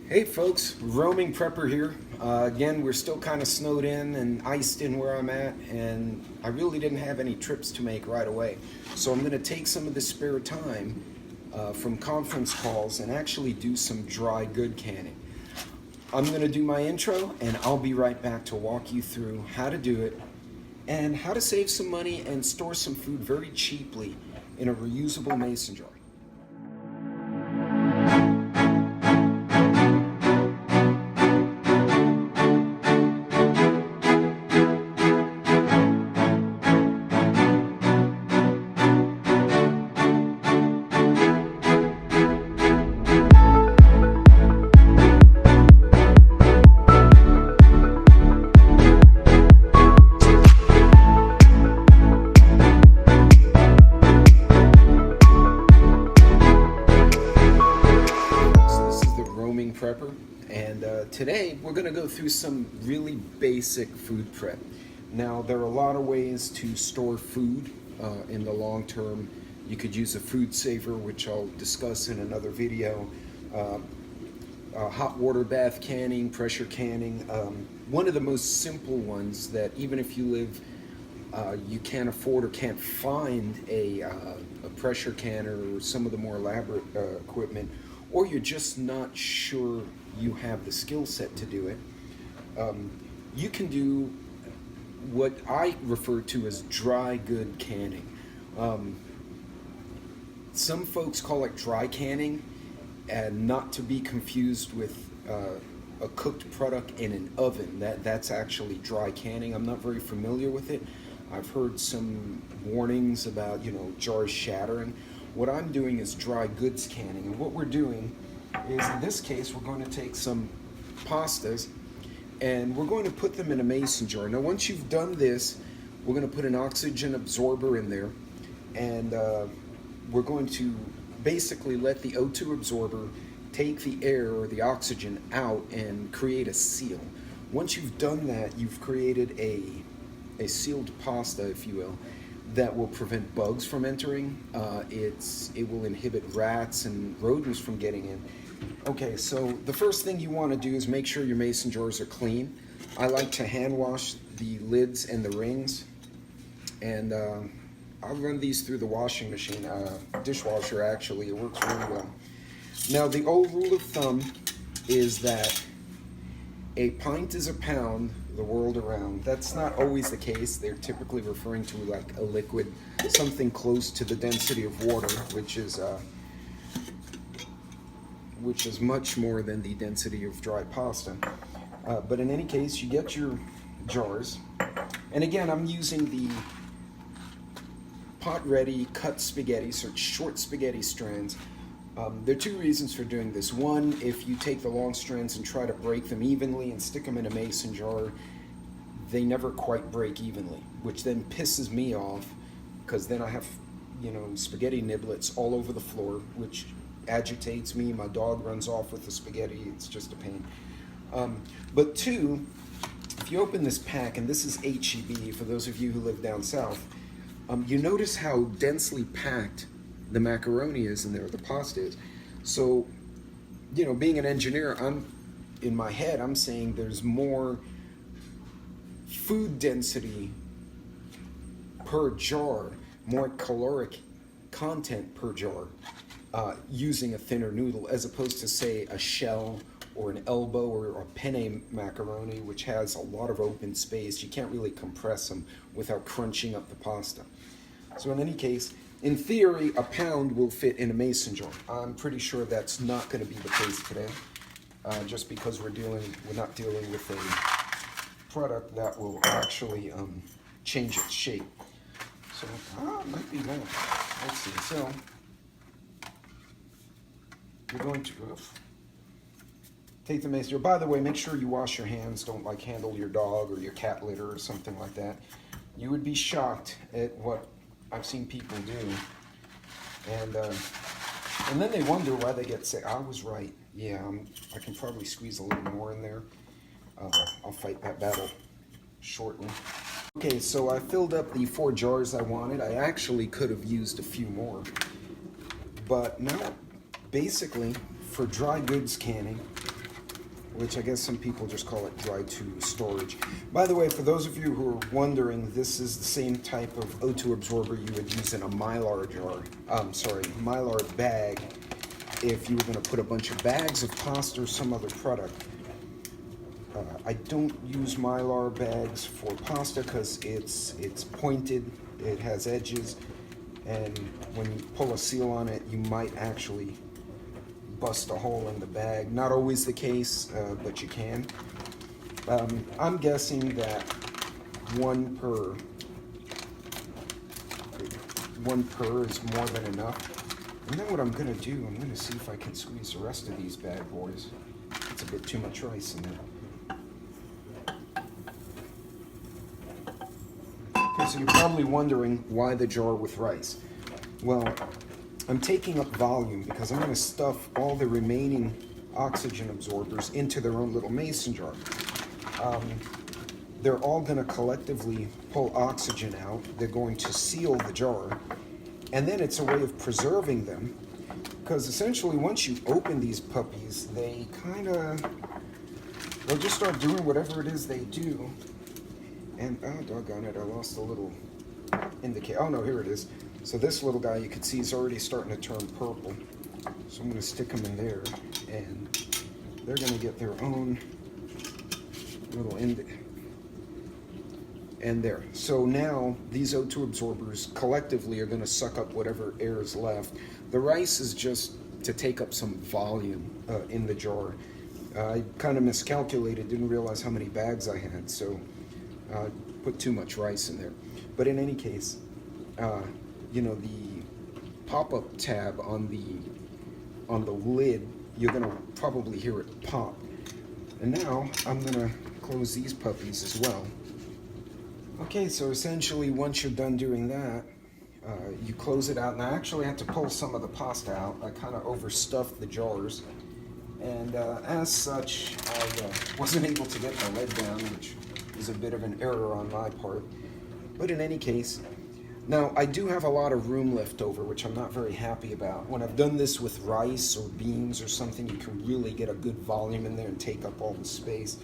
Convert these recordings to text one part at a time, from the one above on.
Hey folks, roaming prepper here. Again, we're still kind of snowed in and iced in where I'm at, and I really didn't have any trips to make right away. So I'm going to take some of the spare time from conference calls and actually do some dry good canning. I'm going to do my intro, and I'll be right back to walk you through how to do it and how to save some money and store some food very cheaply in a reusable mason jar. Prepper, and today we're going to go through some really basic food prep. Now, there are a lot of ways to store food in the long term. You could use a food saver, which I'll discuss in another video. Hot water bath canning, pressure canning. One of the most simple ones that even if you live you can't afford or can't find a pressure canner or some of the more elaborate equipment, or you're just not sure you have the skill set to do it, you can do what I refer to as dry good canning. Some folks call it dry canning, and not to be confused with a cooked product in an oven. That's actually dry canning. I'm not very familiar with it. I've heard some warnings about, jars shattering. What I'm doing is dry goods canning, and what we're doing is, in this case, we're going to take some pastas and we're going to put them in a mason jar. Now, once you've done this, we're going to put an oxygen absorber in there, and we're going to basically let the O2 absorber take the air or the oxygen out and create a seal. Once you've done that, you've created a sealed pasta, if you will, that will prevent bugs from entering. It will inhibit rats and rodents from getting in. Okay, so the first thing you want to do is make sure your mason jars are clean. I like to hand wash the lids and the rings, and I'll run these through the washing machine, dishwasher actually. It works really well. Now, the old rule of thumb is that a pint is a pound the world around. That's not always the case. They're typically referring to like a liquid, something close to the density of water, which is much more than the density of dry pasta. But in any case, you get your jars, and again, I'm using the pot-ready cut spaghetti, so it's short spaghetti strands. There are two reasons for doing this. One, if you take the long strands and try to break them evenly and stick them in a mason jar, they never quite break evenly, which then pisses me off, because then I have, spaghetti niblets all over the floor, which agitates me. My dog runs off with the spaghetti. It's just a pain. But two, if you open this pack, and this is HEB for those of you who live down south, you notice how densely packed the macaroni is in there, the pasta is. So, being an engineer, in my head, I'm saying there's more food density per jar, more caloric content per jar, using a thinner noodle, as opposed to, say, a shell or an elbow or a penne macaroni, which has a lot of open space. You can't really compress them without crunching up the pasta. So in any case, in theory, a pound will fit in a mason jar. I'm pretty sure that's not going to be the case today, just because we're not dealing with a product that will actually change its shape. So, it might be that. Let's see. So, you're going to take the mason jar. By the way, make sure you wash your hands. Don't handle your dog or your cat litter or something like that. You would be shocked at what I've seen people do, and then they wonder why they get sick. I was right. Yeah, I can probably squeeze a little more in there. I'll fight that battle shortly. Okay, so I filled up the 4 jars I wanted. I actually could have used a few more, but now, basically, for dry goods canning, which I guess some people just call it dry to storage. By the way, for those of you who are wondering, this is the same type of O2 absorber you would use in a Mylar jar, Mylar bag, if you were going to put a bunch of bags of pasta or some other product. I don't use Mylar bags for pasta because it's pointed, it has edges, and when you pull a seal on it, you might actually bust a hole in the bag. Not always the case, but you can. I'm guessing that one per is more than enough. And then what I'm gonna do, I'm gonna see if I can squeeze the rest of these bad boys. It's a bit too much rice in there. Okay, so you're probably wondering why the jar with rice. Well, I'm taking up volume because I'm going to stuff all the remaining oxygen absorbers into their own little mason jar. They're all going to collectively pull oxygen out. They're going to seal the jar. And then it's a way of preserving them, because essentially once you open these puppies, they'll just start doing whatever it is they do. And, oh, doggone it, I lost a little indicator. Oh, no, here it is. So this little guy, you can see, is already starting to turn purple. So I'm going to stick them in there, and they're going to get their own little and there. So now these O2 absorbers collectively are going to suck up whatever air is left. The rice is just to take up some volume in the jar. I kind of miscalculated, didn't realize how many bags I had, so put too much rice in there. But in any case, you know, the pop-up tab on the lid, you're gonna probably hear it pop. And now I'm gonna close these puppies as well. Okay, so essentially once you're done doing that, you close it out. And I actually had to pull some of the pasta out. I kind of overstuffed the jars. And as such, I wasn't able to get the lid down, which is a bit of an error on my part. But in any case, now I do have a lot of room left over, which I'm not very happy about. When I've done this with rice or beans or something, you can really get a good volume in there and take up all the space.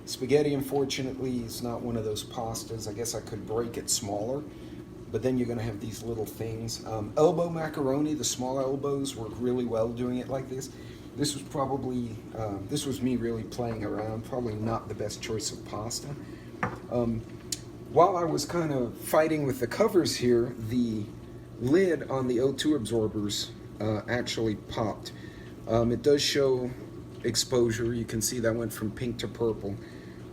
Spaghetti, unfortunately, is not one of those pastas. I guess I could break it smaller, but then you're gonna have these little things. Elbow macaroni, the small elbows work really well doing it like this. This was probably, this was me really playing around, probably not the best choice of pasta. While I was kind of fighting with the covers here, the lid on the O2 absorbers actually popped. It does show exposure. You can see that went from pink to purple,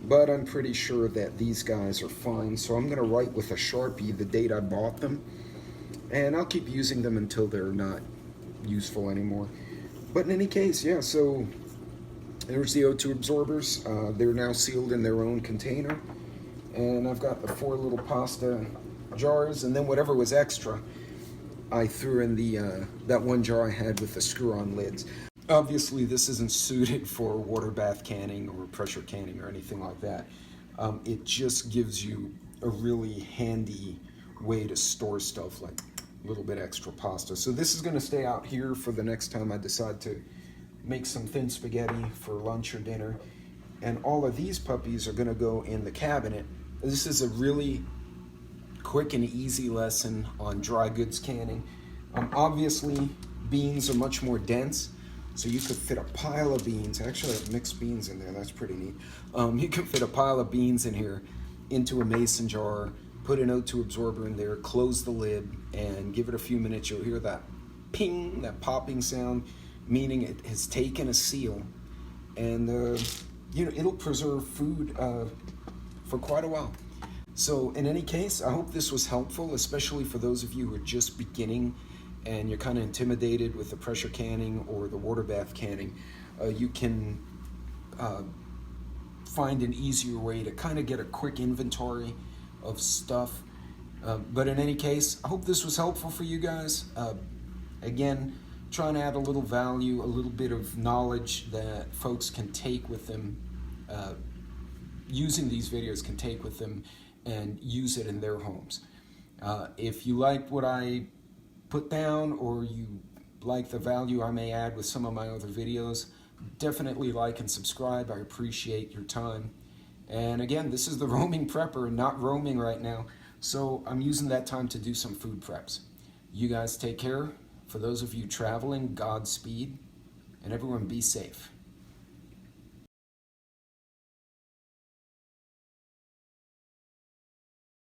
but I'm pretty sure that these guys are fine. So I'm gonna write with a Sharpie the date I bought them, and I'll keep using them until they're not useful anymore. But in any case, yeah, so there's the O2 absorbers. They're now sealed in their own container. And I've got the 4 little pasta jars, and then whatever was extra, I threw in the that one jar I had with the screw-on lids. Obviously, this isn't suited for water bath canning or pressure canning or anything like that. It just gives you a really handy way to store stuff, like a little bit extra pasta. So this is going to stay out here for the next time I decide to make some thin spaghetti for lunch or dinner. And all of these puppies are going to go in the cabinet. This is a really quick and easy lesson on dry goods canning. Obviously, beans are much more dense, so you could fit a pile of beans. Actually, I have mixed beans in there. That's pretty neat. You can fit a pile of beans in here into a mason jar, put an O2 absorber in there, close the lid, and give it a few minutes. You'll hear that ping, that popping sound, meaning it has taken a seal. And you know, it'll preserve food for quite a while. So in any case, I hope this was helpful, especially for those of you who are just beginning and you're kind of intimidated with the pressure canning or the water bath canning. You can find an easier way to kind of get a quick inventory of stuff. But in any case, I hope this was helpful for you guys. Again, trying to add a little value, a little bit of knowledge that folks can take with them, using these videos can take with them and use it in their homes. If you like what I put down, or you like the value I may add with some of my other videos, Definitely like and subscribe. I appreciate your time. And again, this is the roaming prepper, not roaming right now. So I'm using that time to do some food preps. You guys take care. For those of you traveling, Godspeed. And everyone be safe.